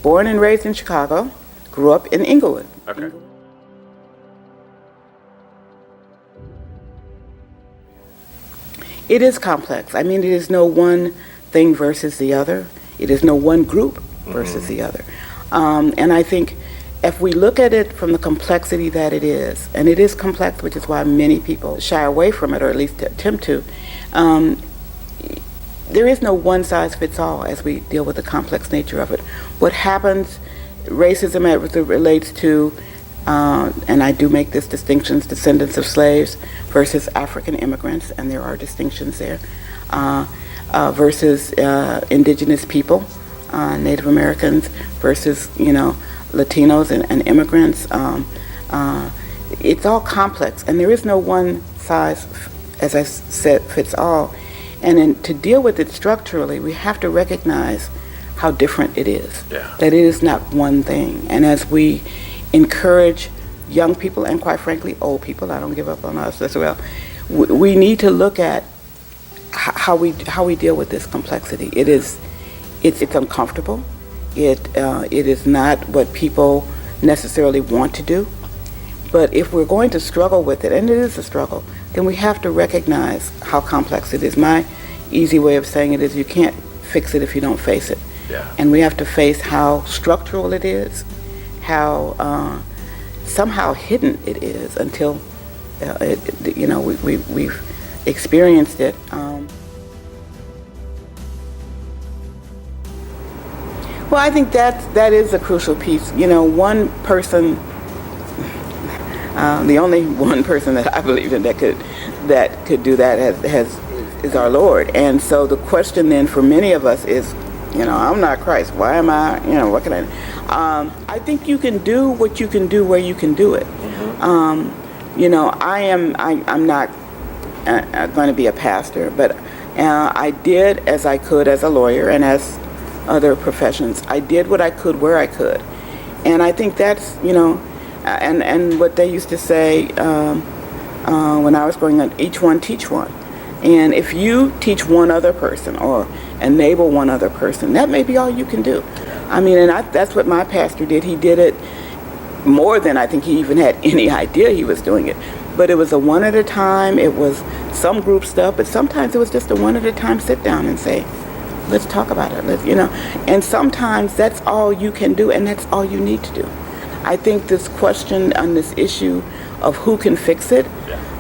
born and raised in Chicago, grew up in Inglewood. Okay. It is complex. I mean, it is no one thing versus the other. It is no one group versus the other. And I think if we look at it from the complexity that it is, and it is complex, which is why many people shy away from it, or at least attempt to, there is no one size fits all as we deal with the complex nature of it. What happens, racism as it relates to, and I do make this distinction, descendants of slaves versus African immigrants, and there are distinctions there, versus indigenous people, Native Americans versus, Latinos and immigrants. It's all complex, and there is no one size, as I said, fits all. And to deal with it structurally, we have to recognize how different it is. Yeah. That it is not one thing. And as we encourage young people, and quite frankly, old people, I don't give up on us as well, we need to look at how we deal with this complexity. It's uncomfortable. It is not what people necessarily want to do. But if we're going to struggle with it, and it is a struggle, then we have to recognize how complex it is. My easy way of saying it is you can't fix it if you don't face it. Yeah. And we have to face how structural it is, how somehow hidden it is until we've experienced it. Well, I think that is a crucial piece. One person, the only one person that I believe in that could do that is our Lord. And so the question then for many of us is, I'm not Christ. Why am I? What can I? I think you can do what you can do where you can do it. Mm-hmm. I'm not going to be a pastor, but I did as I could as a lawyer and as other professions. I did what I could where I could, and I think that's and what they used to say when I was growing up, each one teach one. And if you teach one other person or enable one other person, that may be all you can do. I mean, and that's what my pastor did. He did it more than I think he even had any idea he was doing it. But it was a one at a time. It was some group stuff, but sometimes it was just a one at a time sit down and say, let's talk about it. And sometimes that's all you can do, and that's all you need to do. I think this question on this issue of who can fix it,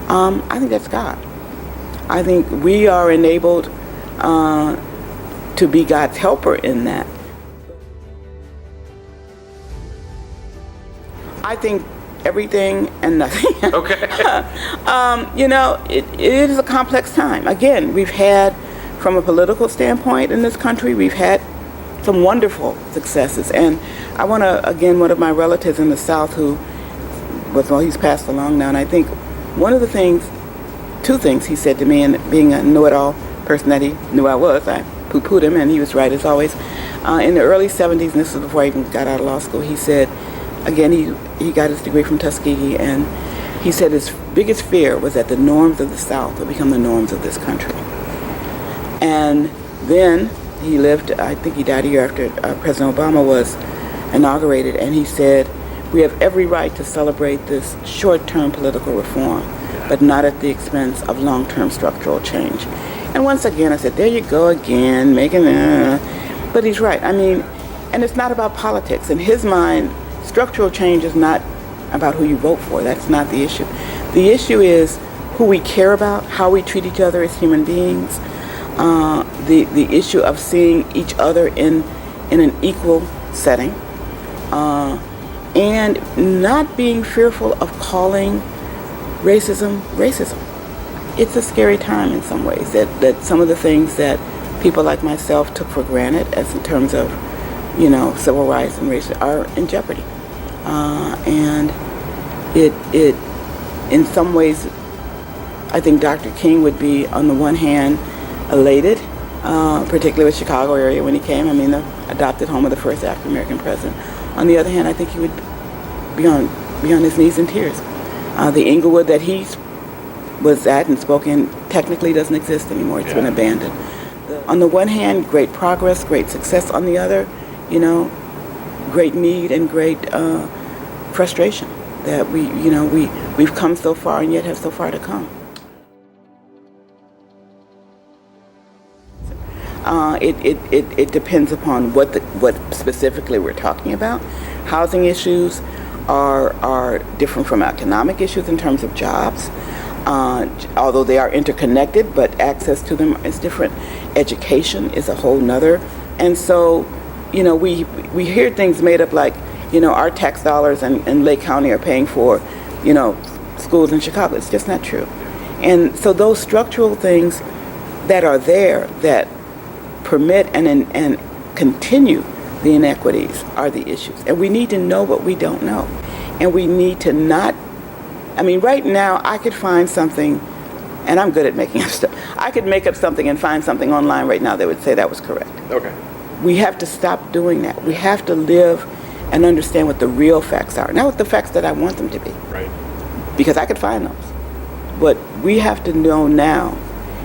I think that's God. I think we are enabled to be God's helper in that. I think everything and nothing. Okay. It is a complex time. Again, we've had, from a political standpoint in this country, we've had some wonderful successes. And I want to, again, one of my relatives in the South he's passed along now, and I think two things he said to me, and being a know-it-all person that he knew I was, I poo-pooed him, and he was right as always. In the early 70s, and this was before I even got out of law school, he said, again, he got his degree from Tuskegee, and he said his biggest fear was that the norms of the South would become the norms of this country. And then he lived, I think he died a year after President Obama was inaugurated, and he said, we have every right to celebrate this short-term political reform, but not at the expense of long-term structural change. And once again, I said, there you go again, but he's right. I mean, and it's not about politics. In his mind, structural change is not about who you vote for. That's not the issue. The issue is who we care about, how we treat each other as human beings, the issue of seeing each other in an equal setting, and not being fearful of calling racism. It's a scary time in some ways, that some of the things that people like myself took for granted as in terms of, civil rights and race are in jeopardy. And it in some ways, I think Dr. King would be, on the one hand, elated, particularly with Chicago area when he came. I mean, the adopted home of the first African American president. On the other hand, I think he would be on his knees in tears. The Inglewood that he was at and spoke in technically doesn't exist anymore. It's been abandoned. On the one hand, great progress, great success. On the other, great need and great frustration that we've come so far and yet have so far to come. It depends upon what specifically we're talking about. Housing issues are different from economic issues in terms of jobs, although they are interconnected, but access to them is different. Education is a whole nother. And so, we hear things made up like, our tax dollars in Lake County are paying for, schools in Chicago. It's just not true. And so those structural things that are there that permit and continue the inequities are the issues. And we need to know what we don't know. And we need to not, right now I could find something, and I'm good at making up stuff. I could make up something and find something online right now that would say that was correct. Okay. We have to stop doing that. We have to live and understand what the real facts are. Not what the facts that I want them to be. Right. Because I could find those. But we have to know now,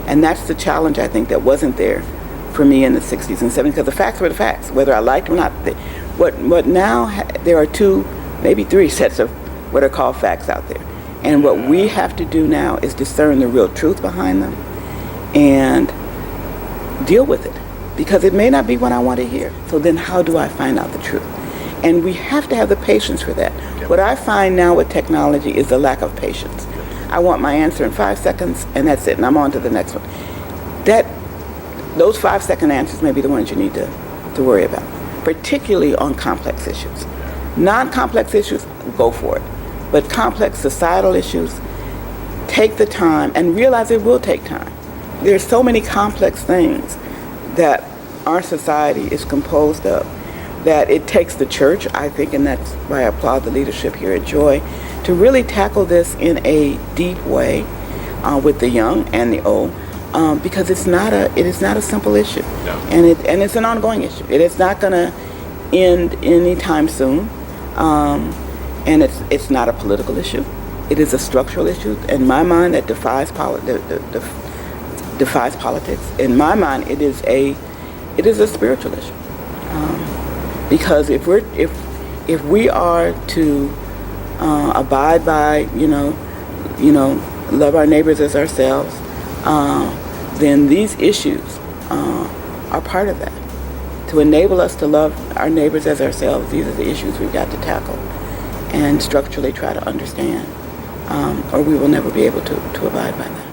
and that's the challenge, I think, that wasn't there for me in the 60s and 70s, because the facts were the facts, whether I liked them or not. What now, there are 2, maybe 3 sets of what are called facts out there. And what we have to do now is discern the real truth behind them and deal with it, because it may not be what I want to hear. So then how do I find out the truth? And we have to have the patience for that. Yep. What I find now with technology is the lack of patience. I want my answer in 5 seconds, and that's it, and I'm on to the next one. Those 5-second answers may be the ones you need to worry about, particularly on complex issues. Non-complex issues, go for it. But complex societal issues, take the time and realize it will take time. There's so many complex things that our society is composed of that it takes the church, I think, and that's why I applaud the leadership here at Joy, to really tackle this in a deep way with the young and the old, because it is not a simple issue. No. And it's an ongoing issue. It is not going to end anytime soon, and it's not a political issue. It is a structural issue in my mind that defies politics. In my mind, it is a spiritual issue. Because if we are to abide by, love our neighbors as ourselves, then these issues are part of that. To enable us to love our neighbors as ourselves, these are the issues we've got to tackle and structurally try to understand, or we will never be able to abide by that.